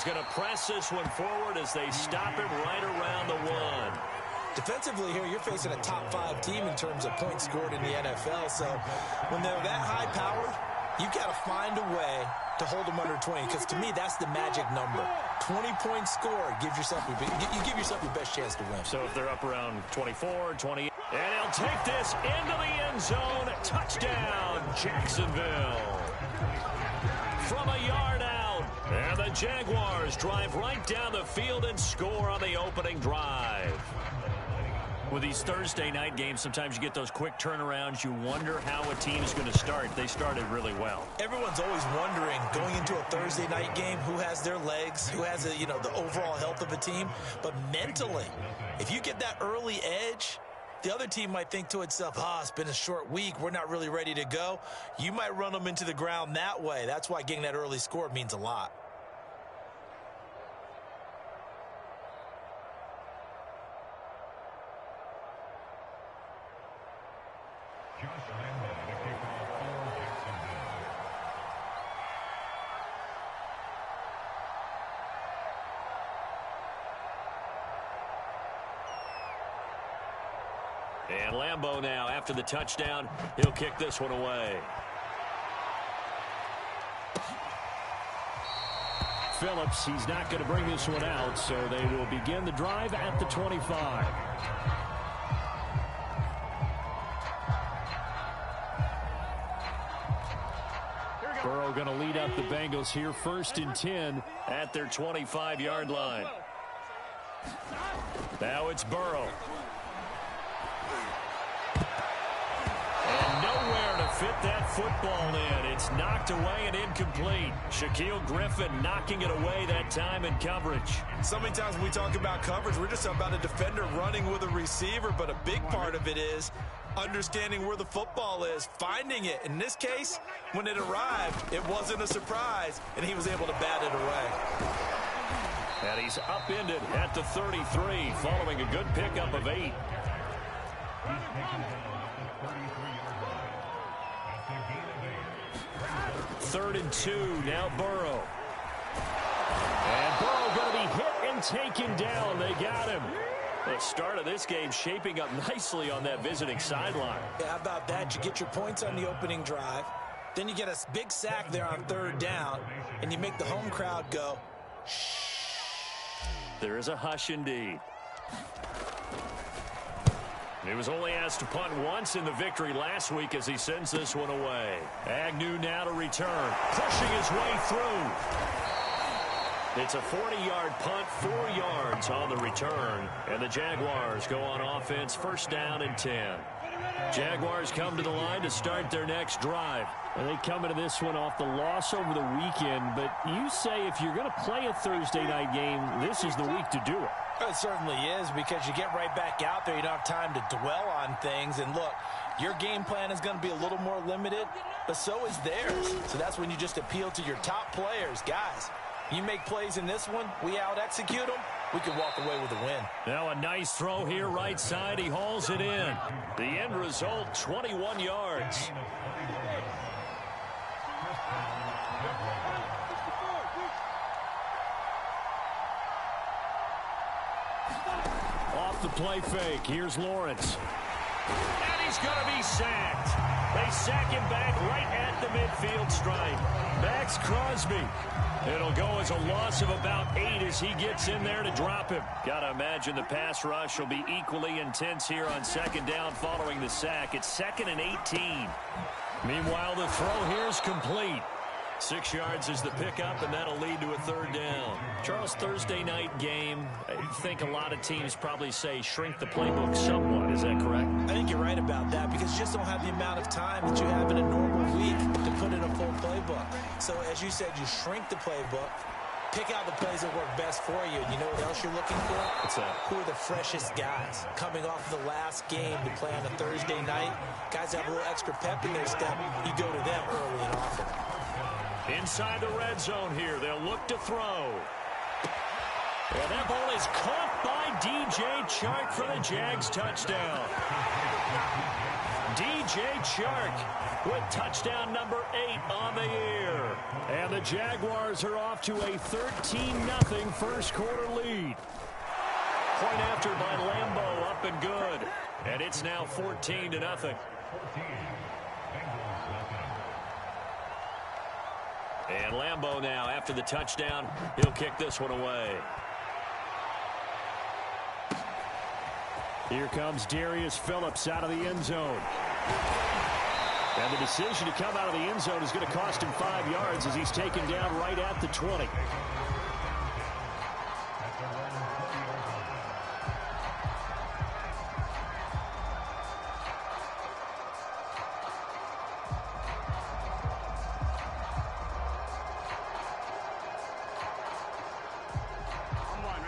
going to press this one forward as they stop him right around the 1. Defensively here, you're facing a top 5 team in terms of points scored in the NFL. So when they're that high-powered, you've got to find a way to hold them under 20, because to me, that's the magic number. 20 points scored, you give yourself your best chance to win. So if they're up around 24, 20, and he'll take this into the end zone. Touchdown, Jacksonville. From a yard out, and the Jaguars drive right down the field and score on the opening drive. With these Thursday night games, sometimes you get those quick turnarounds. You wonder how a team is going to start. They started really well. Everyone's always wondering, going into a Thursday night game, who has their legs, who has the overall health of a team. But mentally, if you get that early edge, the other team might think to itself, it's been a short week, we're not really ready to go. You might run them into the ground that way. That's why getting that early score means a lot. And Lambeau now, after the touchdown, he'll kick this one away. Phillips, he's not going to bring this one out, so they will begin the drive at the 25. Burrow going to lead up the Bengals here, 1st and 10 at their 25-yard line. Now it's Burrow. And nowhere to fit that football in. It's knocked away and incomplete. Shaquille Griffin knocking it away that time in coverage. So many times when we talk about coverage, we're just about a defender running with a receiver, but a big part of it is understanding where the football is, finding it. In this case, when it arrived, it wasn't a surprise, and he was able to bat it away. And he's upended at the 33, following a good pickup of 8. Third and 2, now Burrow. And Burrow going to be hit and taken down. They got him. The start of this game shaping up nicely on that visiting sideline. Yeah, how about that? You get your points on the opening drive. Then you get a big sack there on 3rd down, and you make the home crowd go, shh. There is a hush indeed. He was only asked to punt once in the victory last week as he sends this one away. Agnew now to return, pushing his way through. It's a 40-yard punt, 4 yards on the return, and the Jaguars go on offense, 1st down and 10. Jaguars come to the line to start their next drive. And they come into this one off the loss over the weekend, but you say if you're going to play a Thursday night game, this is the week to do it. It certainly is, because you get right back out there. You don't have time to dwell on things. And look, your game plan is going to be a little more limited, but so is theirs. So that's when you just appeal to your top players. Guys, you make plays in this one, we out-execute them, we can walk away with a win. Now a nice throw here right side. He hauls it in. The end result, 21 yards. Off the play fake. Here's Lawrence. And he's going to be sacked. They sack him back right at the midfield stripe. Max Crosby. It'll go as a loss of about 8 as he gets in there to drop him. Got to imagine the pass rush will be equally intense here on 2nd down following the sack. It's 2nd and 18. Meanwhile, the throw here is complete. 6 yards is the pickup, and that'll lead to a 3rd down. Charles, Thursday night game, I think a lot of teams probably say shrink the playbook somewhat. Is that correct? I think you're right about that, because you just don't have the amount of time that you have in a normal week to put in a full playbook. So, as you said, you shrink the playbook, pick out the plays that work best for you. And you know what else you're looking for? What's that? Who are the freshest guys coming off the last game to play on a Thursday night? Guys that have a little extra pep in their step, you go to them early and often. Inside the red zone here, they'll look to throw. And that ball is caught by DJ Chark for the Jags touchdown. DJ DJ Chark with touchdown number 8 on the year. And the Jaguars are off to a 13-0 first quarter lead. Point after by Lambeau, up and good. And it's now 14-0. And Lambeau now, after the touchdown, he'll kick this one away. Here comes Darius Phillips out of the end zone. And the decision to come out of the end zone is going to cost him 5 yards as he's taken down right at the 20.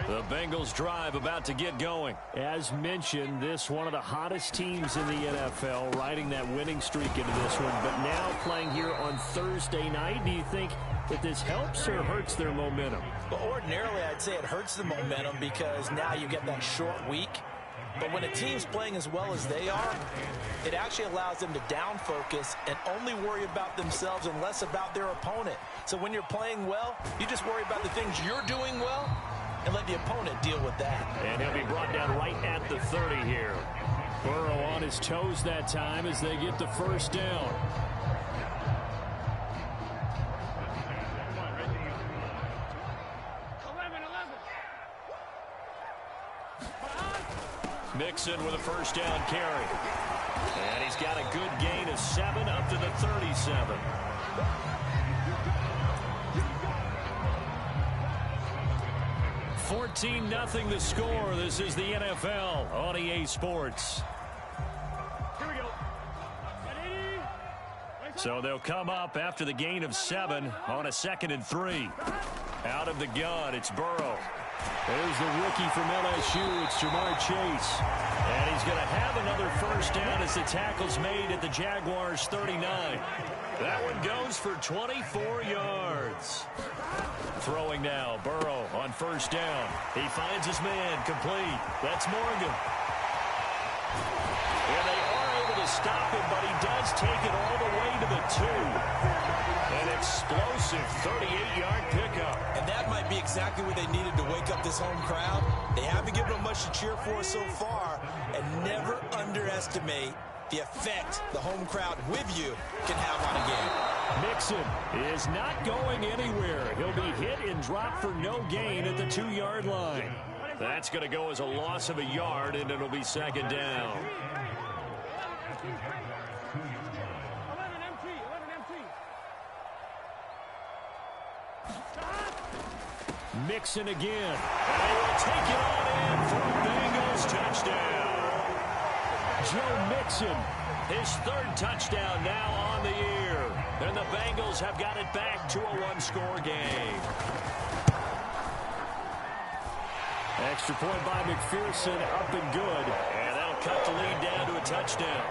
The Bengals drive about to get going. As mentioned, this one of the hottest teams in the NFL, riding that winning streak into this one, but now playing here on Thursday night. Do you think that this helps or hurts their momentum? Well, ordinarily, I'd say it hurts the momentum because now you get that short week. But when a team's playing as well as they are, it actually allows them to down focus and only worry about themselves and less about their opponent. So when you're playing well, you just worry about the things you're doing well and let the opponent deal with that. And he'll be brought down right at the 30 here. Burrow on his toes that time as they get the first down. Mixon with a first down carry. And he's got a good gain of 7 up to the 37. $14-0 the score. This is the NFL on EA Sports. Here we go. So they'll come up after the gain of 7 on a 2nd and 3. Out of the gun, it's Burrow. There's the rookie from LSU. It's Jamar Chase. And he's going to have another first down as the tackle's made at the Jaguars' 39. That one goes for 24 yards. Throwing now, Burrow on first down. He finds his man, complete. That's Morgan. And they are able to stop him, but he does take it all the way to the 2. An explosive 38-yard pickup. And that might be exactly what they needed to wake up this home crowd. They haven't given them much to cheer for so far, and never underestimate the effect the home crowd with you can have on a game. Mixon is not going anywhere. He'll be hit and dropped for no gain at the 2-yard line. That's going to go as a loss of a yard, and it'll be 2nd down. Mixon again. And they will take it on in for a Bengals touchdown. Joe Mixon, his 3rd touchdown now on the year. And the Bengals have got it back to a 1-score game. Extra point by McPherson, up and good. And that'll cut the lead down to a touchdown.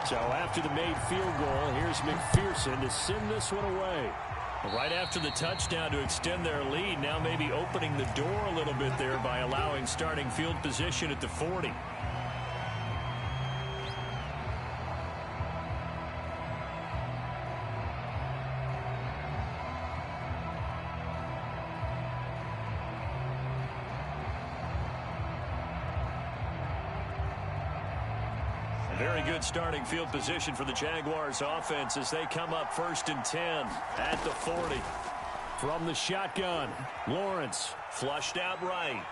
So after the made field goal, here's McPherson to send this one away. Right after the touchdown to extend their lead, now maybe opening the door a little bit there by allowing starting field position at the 40. Very good starting field position for the Jaguars offense as they come up 1st and 10 at the 40. From the shotgun, Lawrence flushed out right.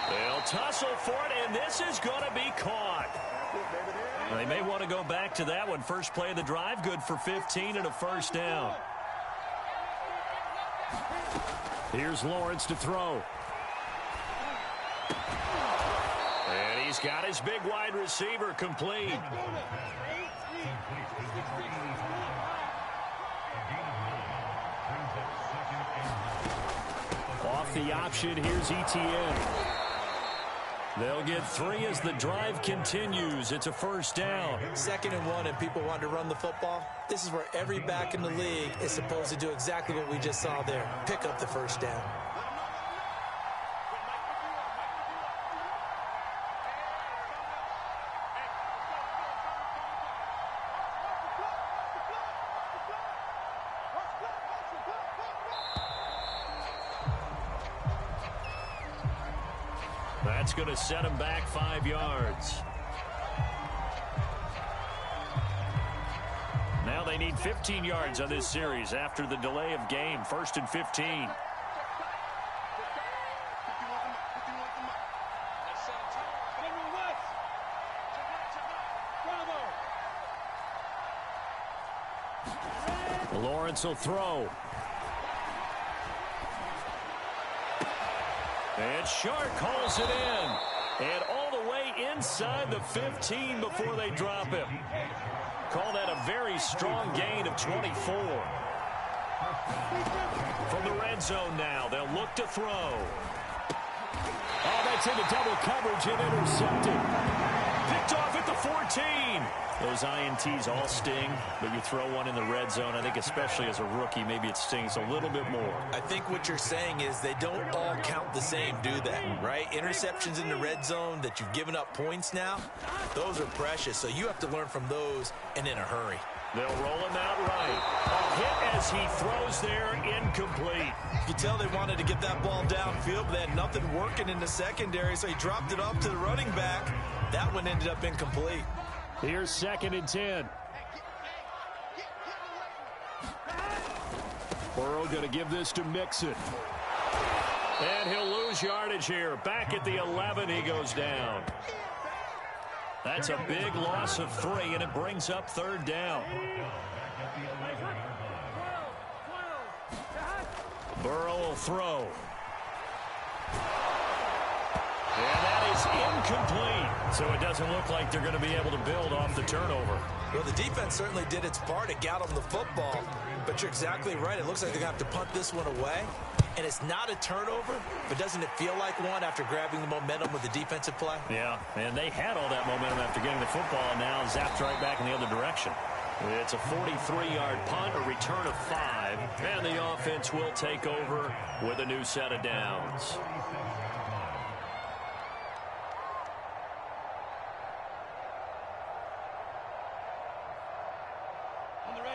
They'll tussle for it, and this is going to be caught. They may want to go back to that one. First play of the drive, good for 15 and a first down. Here's Lawrence to throw. And he's got his big wide receiver complete. Off the option, here's Etienne. They'll get 3 as the drive continues. It's a first down. 2nd and 1, and people want to run the football. This is where every back in the league is supposed to do exactly what we just saw there. Pick up the first down. That's going to set him back 5 yards. Now they need 15 yards on this series after the delay of game. 1st and 15. Lawrence will throw. And Shark hauls it in. And all the way inside the 15 before they drop him. Call that a very strong gain of 24. From the red zone now, they'll look to throw. Oh, that's into double coverage and intercepted. Picked off at the 14. Those INTs all sting, but you throw one in the red zone, I think especially as a rookie, maybe it stings a little bit more. I think what you're saying is they don't all count the same, do they? Right? Interceptions in the red zone that you've given up points now, those are precious. So you have to learn from those and in a hurry. They'll roll him out right. A hit as he throws there, incomplete. You can tell they wanted to get that ball downfield, but they had nothing working in the secondary, so he dropped it up to the running back. That one ended up incomplete. Here's 2nd and 10. Burrow going to give this to Mixon. And he'll lose yardage here. Back at the 11, he goes down. That's a big loss of 3, and it brings up 3rd down. Burrow will throw. And that is incomplete. So it doesn't look like they're going to be able to build off the turnover. Well, the defense certainly did its part to get them the football. But you're exactly right. It looks like they're going to have to punt this one away. And it's not a turnover, but doesn't it feel like one after grabbing the momentum with the defensive play? Yeah, and they had all that momentum after getting the football, and now zapped right back in the other direction. It's a 43-yard punt, a return of 5, and the offense will take over with a new set of downs.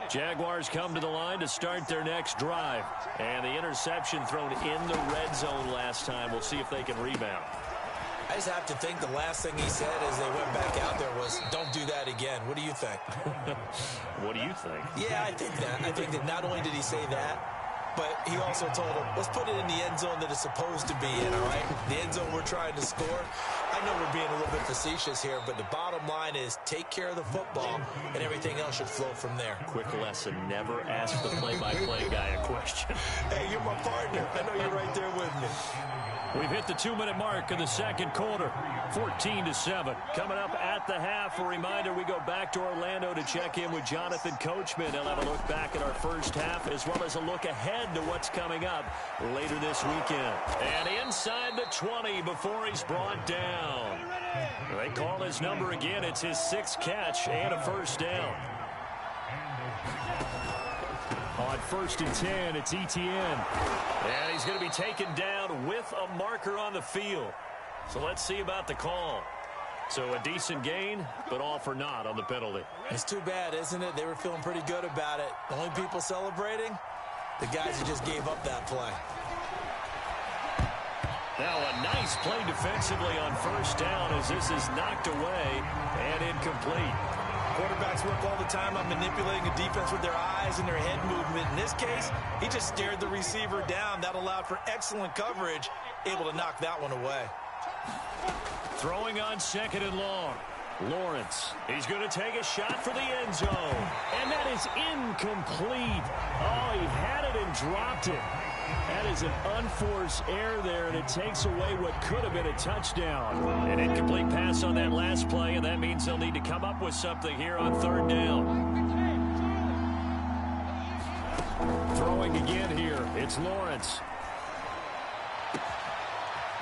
Jaguars come to the line to start their next drive. And the interception thrown in the red zone last time. We'll see if they can rebound. I just have to think the last thing he said as they went back out there was, don't do that again. What do you think? What do you think? Yeah, I think that. I think that not only did he say that, but he also told him, let's put it in the end zone that it's supposed to be in, all right? The end zone we're trying to score. I know we're being a little bit facetious here, but the bottom line is take care of the football, and everything else should flow from there. Quick lesson, never ask the play-by-play guy a question. Hey, you're my partner. I know you're right there with me. We've hit the 2-minute mark of the second quarter, 14-7. Coming up at the half, a reminder, we go back to Orlando to check in with Jonathan Coachman. He'll have a look back at our first half as well as a look ahead to what's coming up later this weekend. And inside the 20 before he's brought down. They call his number again. It's his 6th catch and a first down. On 1st and 10, it's Etienne. And he's going to be taken down with a marker on the field. So let's see about the call. So a decent gain, but all for naught on the penalty. It's too bad, isn't it? They were feeling pretty good about it. The only people celebrating, the guys who just gave up that play. Now a nice play defensively on first down as this is knocked away and incomplete. Quarterbacks work all the time on manipulating a defense with their eyes and their head movement. In this case, he just stared the receiver down. That allowed for excellent coverage, able to knock that one away. Throwing on 2nd and long. Lawrence, he's going to take a shot for the end zone. And that is incomplete. Oh, he had it and dropped it. That is an unforced error there, and it takes away what could have been a touchdown. An incomplete pass on that last play, and that means they'll need to come up with something here on 3rd down. Throwing again here, it's Lawrence.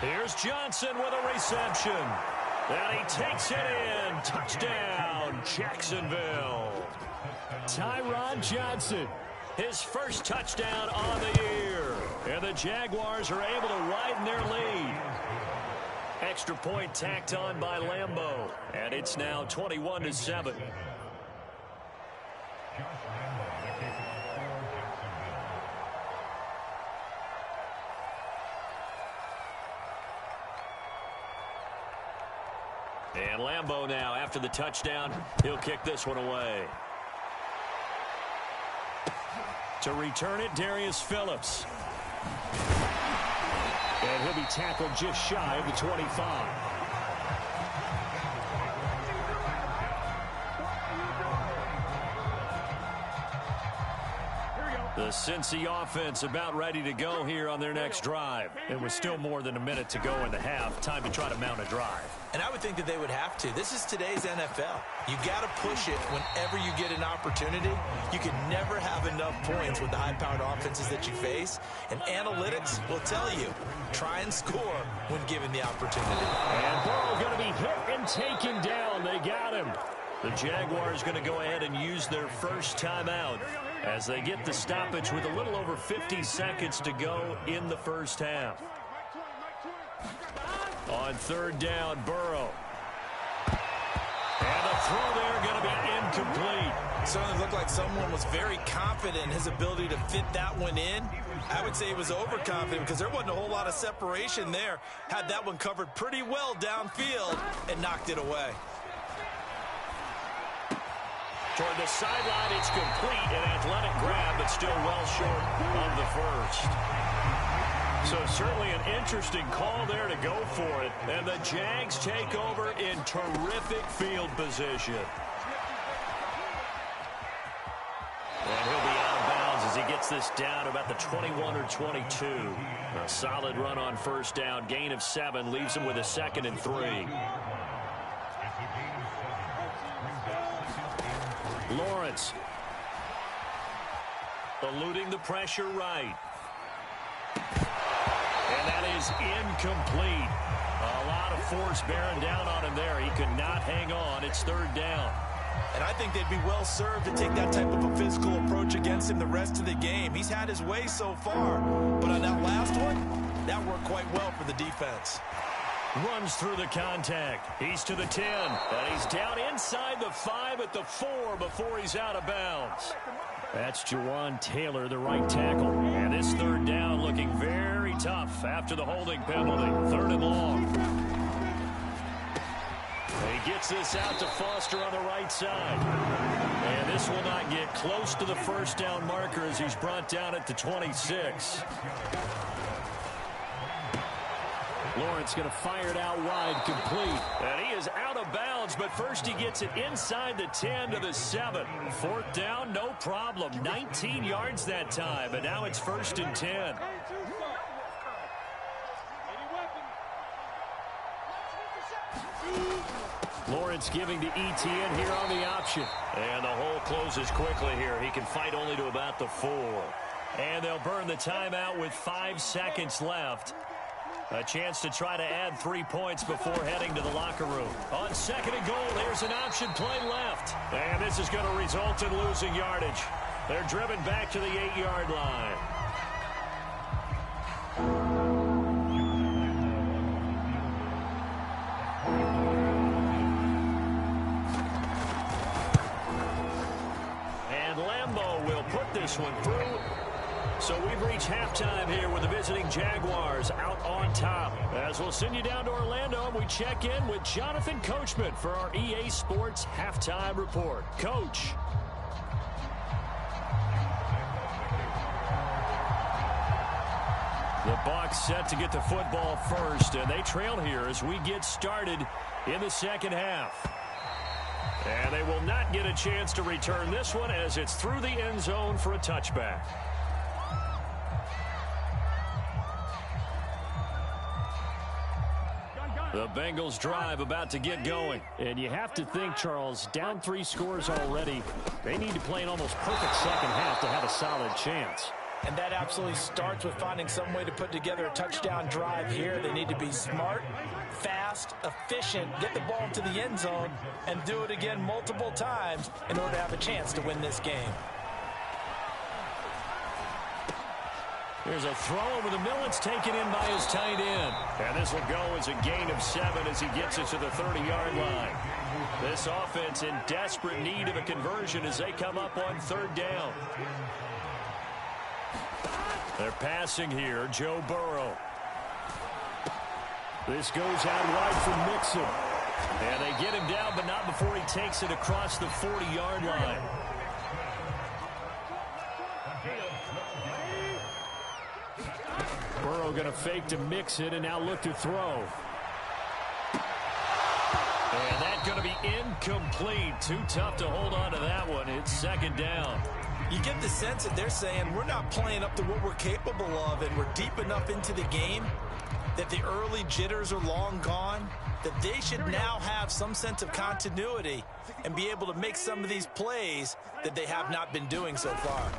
Here's Johnson with a reception. And he takes it in. Touchdown, Jacksonville. Tyron Johnson. His first touchdown on the year. And the Jaguars are able to widen their lead. Extra point tacked on by Lambeau. And it's now 21-7. And Lambeau now, after the touchdown, he'll kick this one away. To return it, Darius Phillips. And he'll be tackled just shy of the 25. The Cincy offense about ready to go here on their next drive. It was still more than a minute to go in the half. Time to try to mount a drive. And I would think that they would have to. This is today's NFL. You got to push it whenever you get an opportunity. You can never have enough points with the high-powered offenses that you face. And analytics will tell you, try and score when given the opportunity. And Burrow going to be hit and taken down. They got him. The Jaguars going to go ahead and use their first timeout as they get the stoppage with a little over 50 seconds to go in the first half. On third down, Burrow. And the throw there going to be incomplete. Certainly looked like someone was very confident in his ability to fit that one in. I would say he was overconfident because there wasn't a whole lot of separation there. Had that one covered pretty well downfield and knocked it away. Toward the sideline, it's complete. An athletic grab, but still well short of the first. So certainly an interesting call there to go for it. And the Jags take over in terrific field position. And he'll be out of bounds as he gets this down about the 21 or 22. A solid run on first down. Gain of 7 leaves him with a 2nd and 3. Lawrence eluding the pressure right. And that is incomplete. A lot of force bearing down on him there. He could not hang on. It's third down. And I think they'd be well served to take that type of a physical approach against him the rest of the game. He's had his way so far. But on that last one, that worked quite well for the defense. Runs through the contact. He's to the 10. And he's down inside the 5 at the 4 before he's out of bounds. That's Jawan Taylor, the right tackle. And this third down looking very tough after the holding penalty. 3rd and long. He gets this out to Foster on the right side. And this will not get close to the first down marker as he's brought down at the 26. Lawrence going to fire it out wide, complete. And he is out of bounds, but first he gets it inside the 10 to the 7. 4th down, no problem. 19 yards that time, but now it's 1st and 10. Lawrence giving to Etienne here on the option. And the hole closes quickly here. He can fight only to about the 4. And they'll burn the timeout with 5 seconds left. A chance to try to add 3 points before heading to the locker room. On 2nd and goal, here's an option play left. And this is going to result in losing yardage. They're driven back to the 8-yard line. And Lambeau will put this one through. So we've reached halftime here with the visiting Jaguars out on top. As we'll send you down to Orlando, we check in with Jonathan Coachman for our EA Sports Halftime Report. Coach. The Bucs set to get the football first, and they trail here as we get started in the second half. And they will not get a chance to return this one as it's through the end zone for a touchback. The Bengals drive about to get going. And you have to think, Charles, down 3 scores already. They need to play an almost perfect second half to have a solid chance. And that absolutely starts with finding some way to put together a touchdown drive here. They need to be smart, fast, efficient, get the ball to the end zone, and do it again multiple times in order to have a chance to win this game. There's a throw over the middle. It's taken in by his tight end. And this will go as a gain of 7 as he gets it to the 30-yard line. This offense in desperate need of a conversion as they come up on 3rd down. They're passing here, Joe Burrow. This goes out wide for Mixon. And they get him down, but not before he takes it across the 40-yard line. Burrow going to fake to mix it and now look to throw. And that's going to be incomplete. Too tough to hold on to that one. It's second down. You get the sense that they're saying we're not playing up to what we're capable of, and we're deep enough into the game that the early jitters are long gone, that they should now have some sense of continuity and be able to make some of these plays that they have not been doing so far.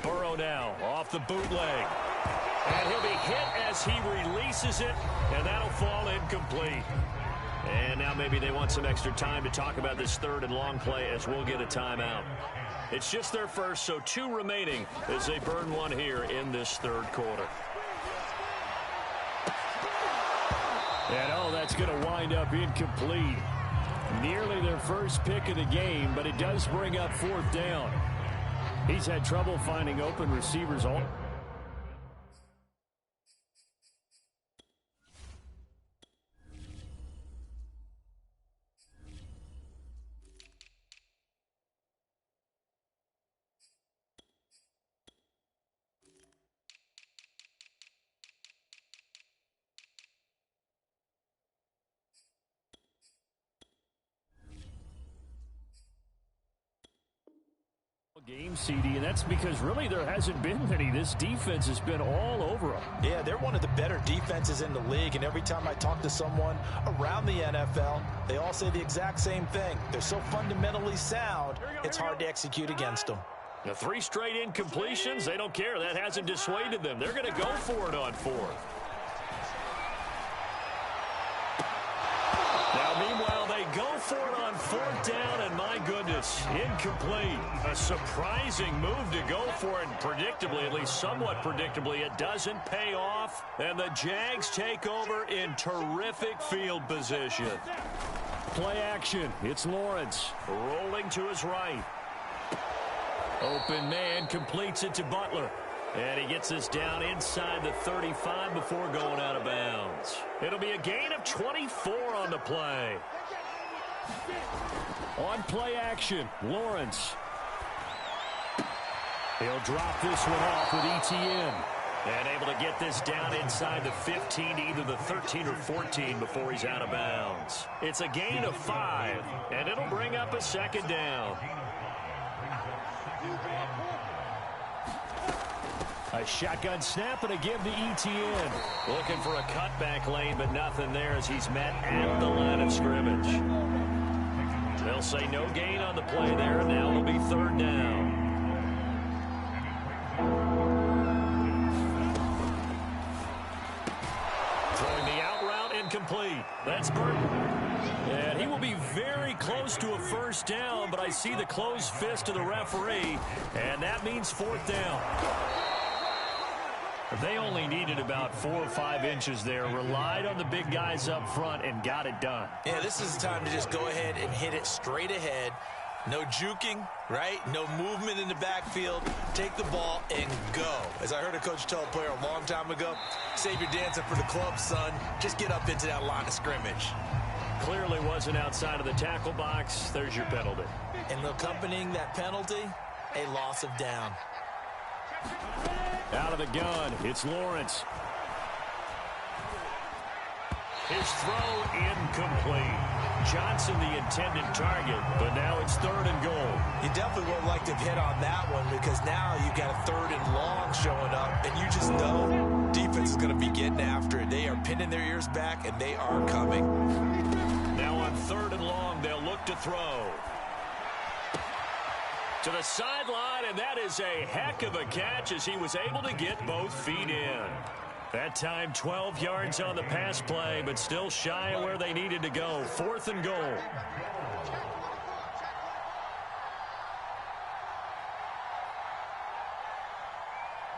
Burrow now off the bootleg. And he'll be hit as he releases it, and that'll fall incomplete. And now maybe they want some extra time to talk about this third and long play as we'll get a timeout. It's just their first, so 2 remaining as they burn one here in this third quarter. And oh, that's going to wind up incomplete. Nearly their first pick of the game, but it does bring up fourth down. He's had trouble finding open receivers all. Game, CD, and that's because really there hasn't been many. This defense has been all over them. Yeah, they're one of the better defenses in the league, and every time I talk to someone around the NFL, they all say the exact same thing. They're so fundamentally sound, it's hard to execute against them. The 3 straight incompletions, they don't care. That hasn't dissuaded them. They're going to go for it on 4th. Now, meanwhile, they go for it on 4th down, and my goodness, incomplete. A surprising move to go for it, and predictably, at least somewhat predictably, it doesn't pay off, and the Jags take over in terrific field position. Play action. It's Lawrence rolling to his right. Open man completes it to Butler. And he gets this down inside the 35 before going out of bounds. It'll be a gain of 24 on the play. On play action, Lawrence. He'll drop this one off with ETN. And able to get this down inside the 15 to either the 13 or 14 before he's out of bounds. It's a gain of 5, and it'll bring up a second down. A shotgun snap and a give to ETN. Looking for a cutback lane, but nothing there as he's met at the line of scrimmage. They'll say no gain on the play there. Now it'll be third down. Throwing the out route incomplete. That's Burton. And he will be very close to a first down, but I see the closed fist of the referee, and that means fourth down. They only needed about 4 or 5 inches there, relied on the big guys up front, and got it done. Yeah, this is the time to just go ahead and hit it straight ahead. No juking, right? No movement in the backfield. Take the ball and go. As I heard a coach tell a player a long time ago, save your dancing for the club, son. Just get up into that line of scrimmage. Clearly wasn't outside of the tackle box. There's your penalty. And accompanying that penalty, a loss of down. Out of the gun, it's Lawrence. His throw incomplete. Johnson the intended target, but now it's third and goal. You definitely would like to have hit on that one because now you've got a third and long showing up, and you just know defense is going to be getting after it. They are pinning their ears back, and they are coming. Now on third and long, they'll look to throw. To the sideline, and that is a heck of a catch as he was able to get both feet in. That time 12 yards on the pass play, but still shy of where they needed to go. Fourth and goal.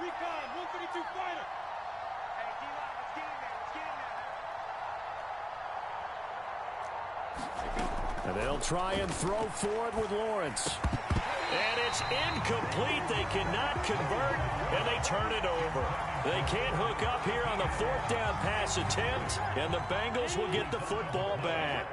Recon, 132 fighter. Hey, D-Line, let's get in there. And they'll try and throw for it with Lawrence. And it's incomplete. They cannot convert, and they turn it over. They can't hook up here on the fourth down pass attempt, and the Bengals will get the football back.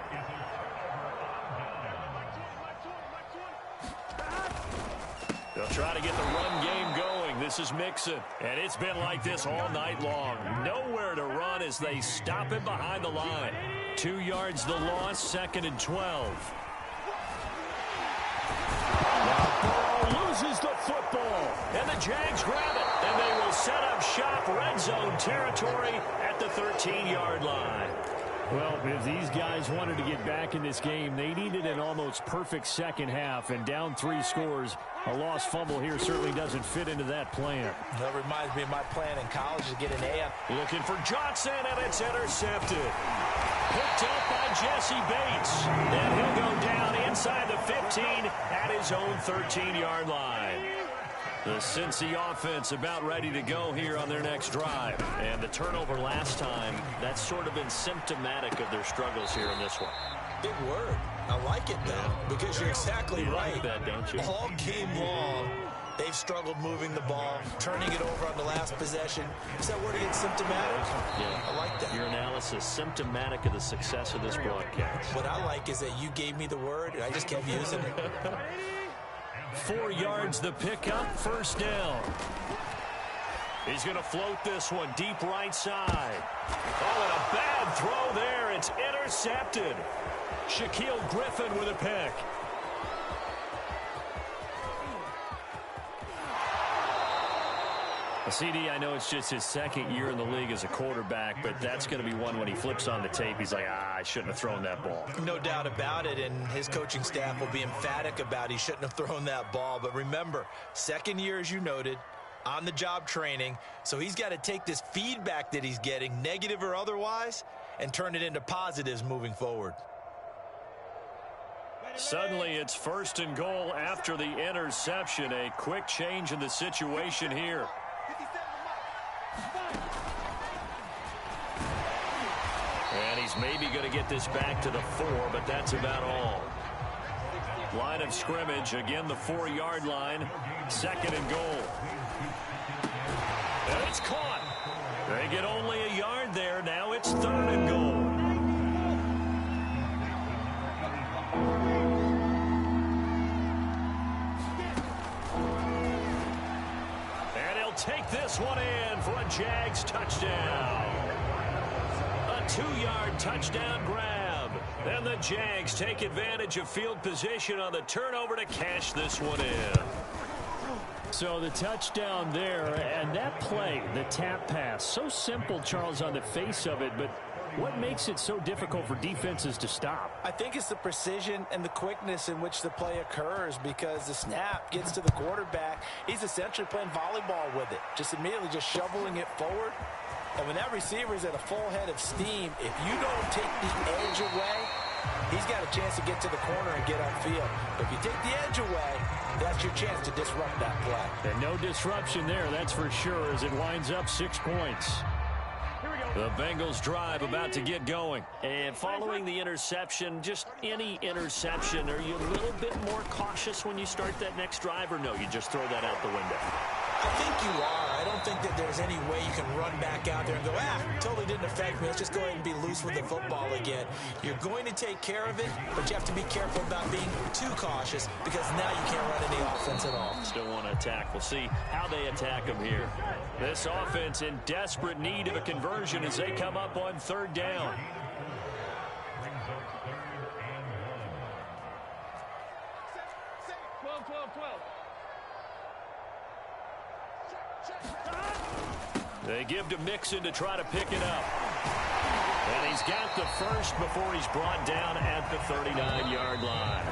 They'll try to get the run game going. This is Mixon, and it's been like this all night long. Nowhere to run as they stop him behind the line. 2 yards the loss, 2nd and 12. Loses the football, and the Jags grab it, and they will set up shop, red zone territory at the 13-yard line. Well, if these guys wanted to get back in this game, they needed an almost perfect second half, and down 3 scores. A lost fumble here certainly doesn't fit into that plan. That reminds me of my plan in college to get an A. Looking for Johnson, and it's intercepted. Picked up by Jesse Bates, and he'll go down inside the 15 at his own 13-yard line. The Cincy offense about ready to go here on their next drive. And the turnover last time, that's sort of been symptomatic of their struggles here in this one. Big word. I like it, though, because you're exactly right. Like that, don't you? All game long, they've struggled moving the ball, turning it over on the last possession. Is that word again, symptomatic? Yeah. I like that. Your analysis, symptomatic of the success of this broadcast. What I like is that you gave me the word, and I just kept using it. 4 yards the pickup, first down. He's going to float this one deep right side. Oh, and a bad throw there. It's intercepted. Shaquille Griffin with a pick. CD, I know it's just his 2nd year in the league as a quarterback, but that's going to be one when he flips on the tape. He's like, I shouldn't have thrown that ball. No doubt about it, and his coaching staff will be emphatic about he shouldn't have thrown that ball. But remember, 2nd year, as you noted, on-the-job training, so he's got to take this feedback that he's getting, negative or otherwise, and turn it into positives moving forward. Suddenly, it's 1st and goal after the interception. A quick change in the situation here. And he's maybe going to get this back to the 4, but that's about all. Line of scrimmage, again the 4-yard line, 2nd and goal. And it's caught. They get only a yard there. Now it's 3rd and goal. And he'll take this one in for a Jags touchdown. A 2-yard touchdown grab. And the Jags take advantage of field position on the turnover to cash this one in. So the touchdown there, and that play, the tap pass, so simple, Charles, on the face of it, but what makes it so difficult for defenses to stop? I think it's the precision and the quickness in which the play occurs, because the snap gets to the quarterback. He's essentially playing volleyball with it, just immediately just shoveling it forward. And when that receiver is at a full head of steam, if you don't take the edge away, he's got a chance to get to the corner and get upfield. If you take the edge away, that's your chance to disrupt that play. And no disruption there, that's for sure, as it winds up 6 points. The Bengals drive about to get going. And following the interception, just any interception, are you a little bit more cautious when you start that next drive, or no, you just throw that out the window? I think you are. I don't think that there's any way you can run back out there and go, totally didn't affect me. Let's just go ahead and be loose with the football again. You're going to take care of it, but you have to be careful about being too cautious, because now you can't run any offense at all. Still want to attack. We'll see how they attack them here. This offense in desperate need of a conversion as they come up on 3rd down. They give to Mixon to try to pick it up. And he's got the first before he's brought down at the 39-yard line.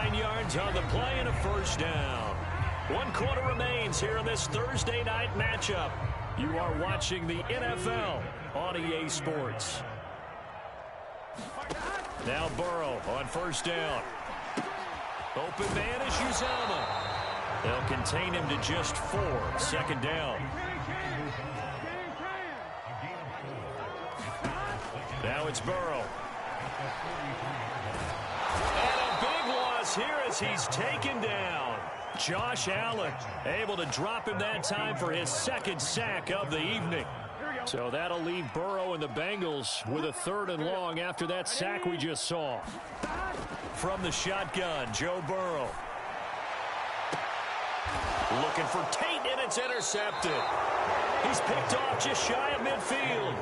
9 yards on the play and a first down. 1 quarter remains here in this Thursday night matchup. You are watching the NFL on EA Sports. Now Burrow on 1st down. Open man is Uzomah. They'll contain him to just 4. 2nd down. Now it's Burrow. And a big loss here as he's taken down. Josh Allen able to drop him that time for his second sack of the evening. So that'll leave Burrow and the Bengals with a 3rd and long after that sack we just saw. From the shotgun, Joe Burrow. Looking for Tate, and it's intercepted. He's picked off just shy of midfield.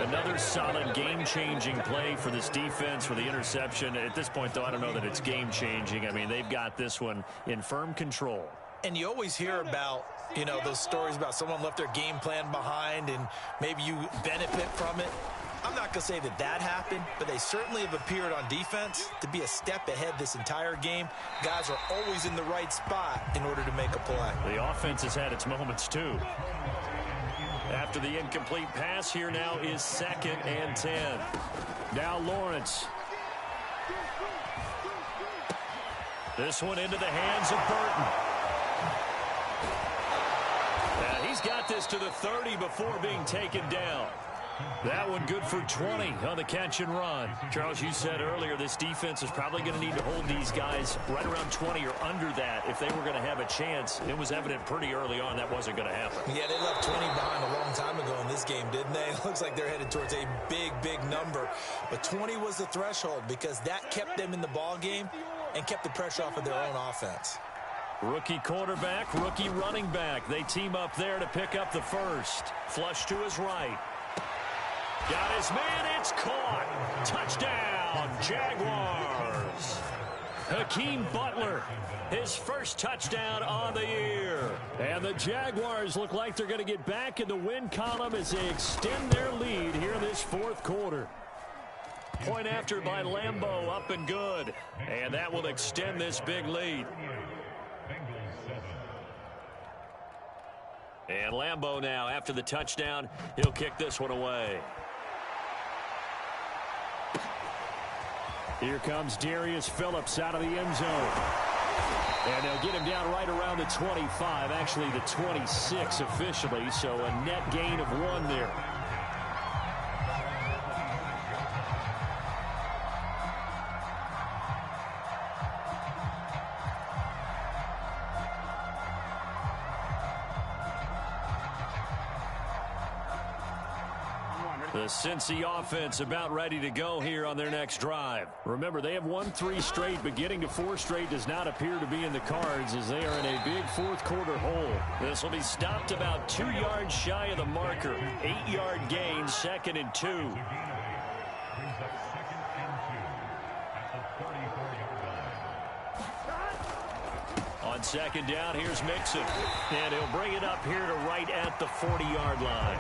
Another solid game-changing play for this defense for the interception. At this point, though, I don't know that it's game-changing. I mean, they've got this one in firm control. And you always hear about, you know, those stories about someone left their game plan behind and maybe you benefit from it. I'm not going to say that that happened, but they certainly have appeared on defense to be a step ahead this entire game. Guys are always in the right spot in order to make a play. The offense has had its moments, too. After the incomplete pass, here now is 2nd and 10. Now Lawrence. This one into the hands of Burton. And he's got this to the 30 before being taken down. That one good for 20 on the catch and run. Charles, you said earlier this defense is probably going to need to hold these guys right around 20 or under that if they were going to have a chance. It was evident pretty early on that wasn't going to happen. Yeah, they left 20 behind a long time ago in this game, didn't they? It looks like they're headed towards a big, big number. But 20 was the threshold because that kept them in the ball game and kept the pressure off of their own offense. Rookie quarterback, rookie running back. They team up there to pick up the first. Flush to his right. Got his man, it's caught. Touchdown, Jaguars. Hakeem Butler, his first touchdown on the year. And the Jaguars look like they're going to get back in the win column as they extend their lead here in this 4th quarter. Point after by Lambeau, up and good. And that will extend this big lead. And Lambeau now, after the touchdown, he'll kick this one away. Here comes Darius Phillips out of the end zone. And they'll get him down right around the 25, actually the 26 officially, so a net gain of 1 there. The Cincy offense about ready to go here on their next drive. Remember, they have won 3 straight, but getting to 4 straight does not appear to be in the cards as they are in a big 4th quarter hole. This will be stopped about 2 yards shy of the marker. 8-yard gain, 2nd and 2. On 2nd down, here's Mixon. And he'll bring it up here to right at the 40-yard line.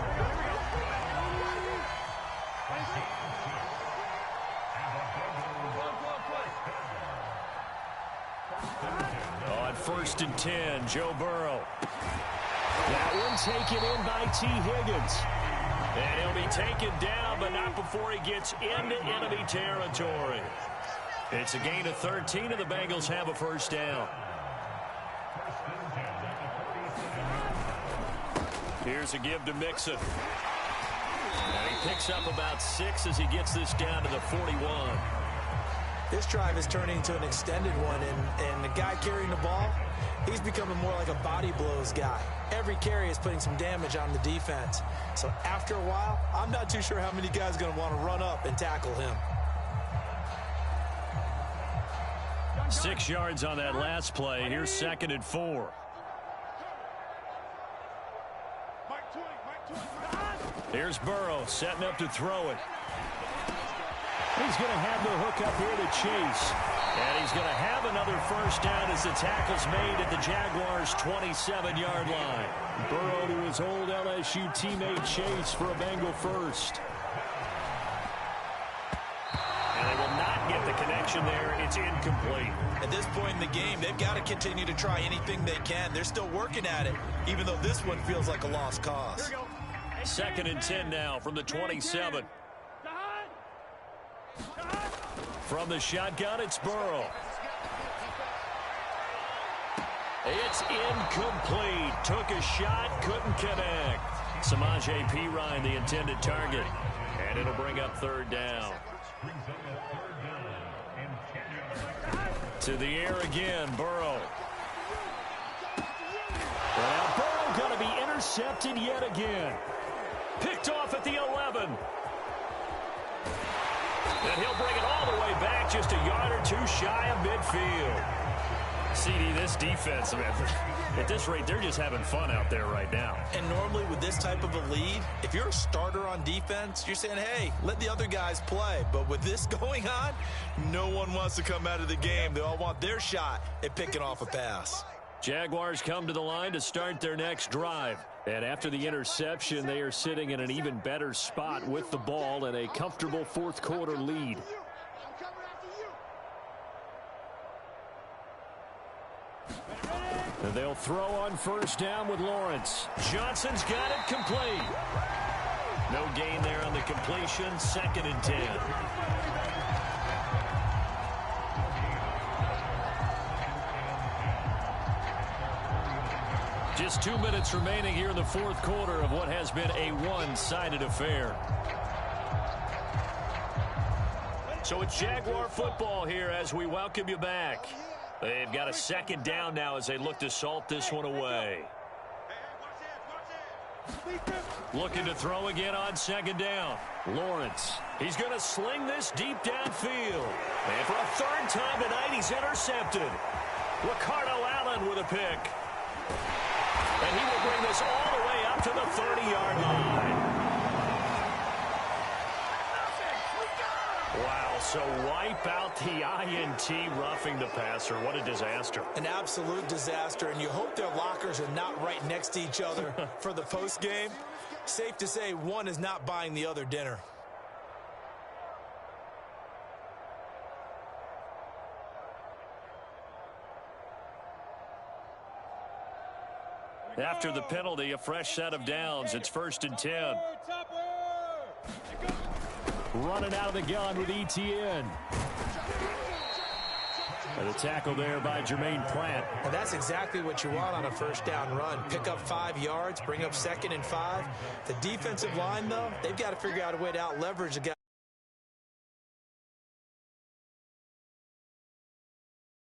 On 1st and 10, Joe Burrow. That one taken in by T. Higgins. And he'll be taken down, but not before he gets into enemy territory. It's a gain of 13, and the Bengals have a 1st down. Here's a give to Mixon. And he picks up about 6 as he gets this down to the 41. This drive is turning into an extended one, and the guy carrying the ball, he's becoming more like a body blows guy. Every carry is putting some damage on the defense. So after a while, I'm not too sure how many guys are going to want to run up and tackle him. 6 yards on that last play. Here's 2nd and 4. Here's Burrow setting up to throw it. He's going to have the hook up here to Chase. And he's going to have another 1st down as the tackle's made at the Jaguars' 27-yard line. Burrow to his old LSU teammate Chase for a Bengal 1st. And they will not get the connection there. It's incomplete. At this point in the game, they've got to continue to try anything they can. They're still working at it, even though this one feels like a lost cause. 2nd and 10 now from the 27. From the shotgun, it's Burrow. It's incomplete. Took a shot, couldn't connect. Samaje Perine, the intended target. And it'll bring up 3rd down. To the air again, Burrow. Well, Burrow going to be intercepted yet again. Picked off at the 11. And he'll bring it all the way back, just a yard or two shy of midfield. CD, this defense, man, at this rate, they're just having fun out there right now. And normally with this type of a lead, if you're a starter on defense, you're saying, hey, let the other guys play. But with this going on, no one wants to come out of the game. They all want their shot at picking off a pass. Jaguars come to the line to start their next drive. And after the interception, they are sitting in an even better spot with the ball and a comfortable fourth quarter lead. And they'll throw on first down with Lawrence. Johnson's got it complete. No gain there on the completion. 2nd and 10. Just 2 minutes remaining here in the fourth quarter of what has been a one-sided affair. So it's Jaguar football here as we welcome you back. They've got a 2nd down now as they look to salt this one away. Looking to throw again on 2nd down. Lawrence. He's going to sling this deep downfield. And for a 3rd time tonight, he's intercepted. Ricardo Allen with a pick. And he will bring this all the way up to the 30-yard line. Wow, so wipe out the INT roughing the passer. What a disaster. An absolute disaster, and you hope their lockers are not right next to each other for the postgame. Safe to say one is not buying the other dinner. After the penalty, a fresh set of downs. It's 1st and 10. Running out of the gun with ETN. And a tackle there by Jermaine Pratt. And that's exactly what you want on a 1st down run. Pick up 5 yards, bring up 2nd and 5. The defensive line, though, they've got to figure out a way to out-leverage the guy.